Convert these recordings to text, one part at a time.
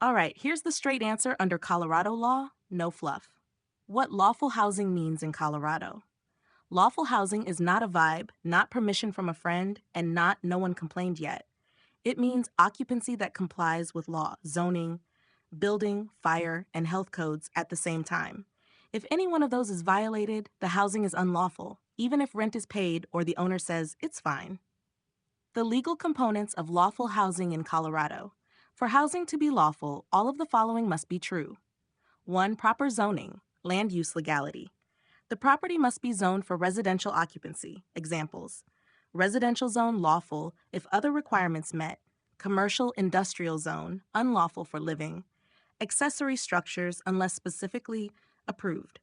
All right, here's the straight answer under Colorado law, no fluff. What lawful housing means in Colorado. Lawful housing is not a vibe, not permission from a friend, and not no one complained yet. It means occupancy that complies with law, zoning, building, fire, and health codes at the same time. If any one of those is violated, the housing is unlawful, even if rent is paid or the owner says it's fine. The legal components of lawful housing in Colorado. For housing to be lawful, all of the following must be true. 1. Proper zoning, land use legality. The property must be zoned for residential occupancy. Examples: residential zone lawful if other requirements met, commercial industrial zone unlawful for living, accessory structures unless specifically approved.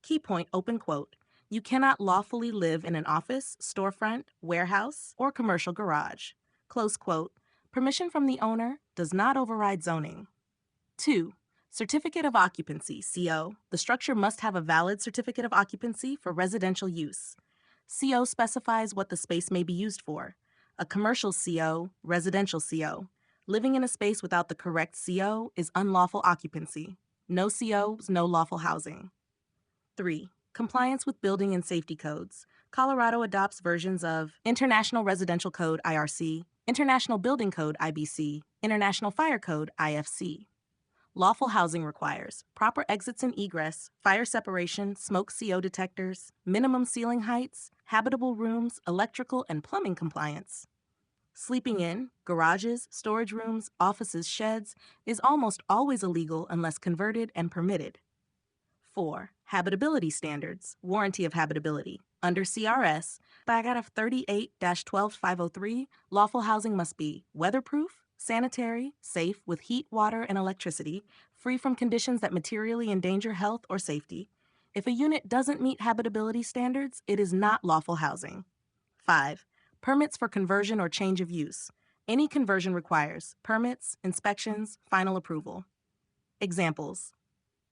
Key point, open quote, you cannot lawfully live in an office, storefront, warehouse, or commercial garage. Close quote. Permission from the owner does not override zoning. 2. Certificate of occupancy, CO. The structure must have a valid certificate of occupancy for residential use. CO specifies what the space may be used for. A commercial CO, residential CO. Living in a space without the correct CO is unlawful occupancy. No COs, no lawful housing. 3. Compliance with building and safety codes. Colorado adopts versions of International Residential Code, IRC, International Building Code, IBC, International Fire Code, IFC. Lawful housing requires proper exits and egress, fire separation, smoke CO detectors, minimum ceiling heights, habitable rooms, electrical and plumbing compliance. Sleeping in, garages, storage rooms, offices, sheds is almost always illegal unless converted and permitted. 4. Habitability standards, warranty of habitability. Under CRS, paragraph 38-12503, lawful housing must be weatherproof, sanitary, safe with heat, water, and electricity, free from conditions that materially endanger health or safety. If a unit doesn't meet habitability standards, it is not lawful housing. 5. Permits for conversion or change of use. Any conversion requires permits, inspections, final approval. Examples: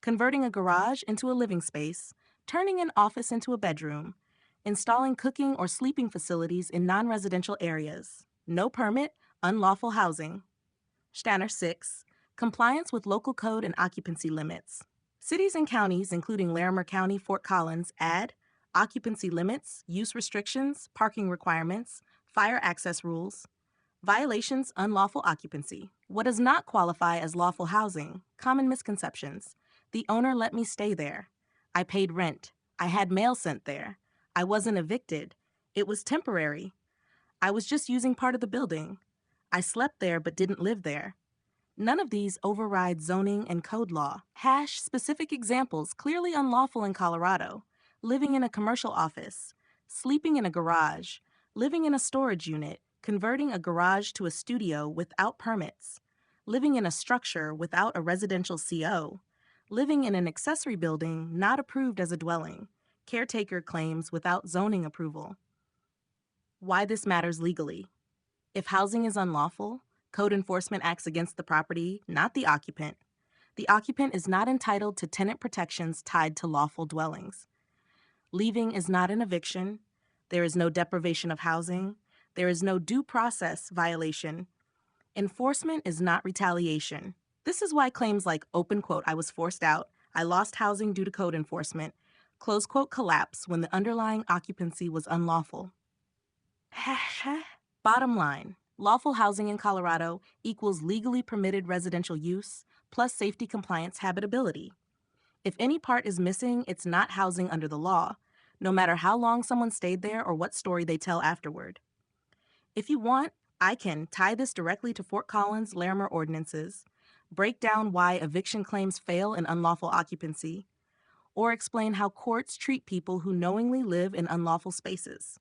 converting a garage into a living space, turning an office into a bedroom, installing cooking or sleeping facilities in non-residential areas. No permit, unlawful housing. Stanner 6. Compliance with local code and occupancy limits. Cities and counties, including Larimer County, Fort Collins, add occupancy limits, use restrictions, parking requirements, fire access rules. Violations, unlawful occupancy. What does not qualify as lawful housing? Common misconceptions. The owner let me stay there. I paid rent. I had mail sent there. I wasn't evicted. It was temporary. I was just using part of the building. I slept there but didn't live there. None of these override zoning and code law. Hash specific examples clearly unlawful in Colorado. Living in a commercial office, sleeping in a garage, living in a storage unit, converting a garage to a studio without permits, living in a structure without a residential CO, living in an accessory building not approved as a dwelling, caretaker claims without zoning approval. Why this matters legally. If housing is unlawful, code enforcement acts against the property, not the occupant. The occupant is not entitled to tenant protections tied to lawful dwellings. Leaving is not an eviction. There is no deprivation of housing. There is no due process violation. Enforcement is not retaliation. This is why claims like, open quote, I was forced out, I lost housing due to code enforcement, close quote, collapse when the underlying occupancy was unlawful. Bottom line, lawful housing in Colorado equals legally permitted residential use plus safety compliance habitability. If any part is missing, it's not housing under the law, no matter how long someone stayed there or what story they tell afterward. If you want, I can tie this directly to Fort Collins Larimer ordinances, break down why eviction claims fail in unlawful occupancy, or explain how courts treat people who knowingly live in unlawful spaces.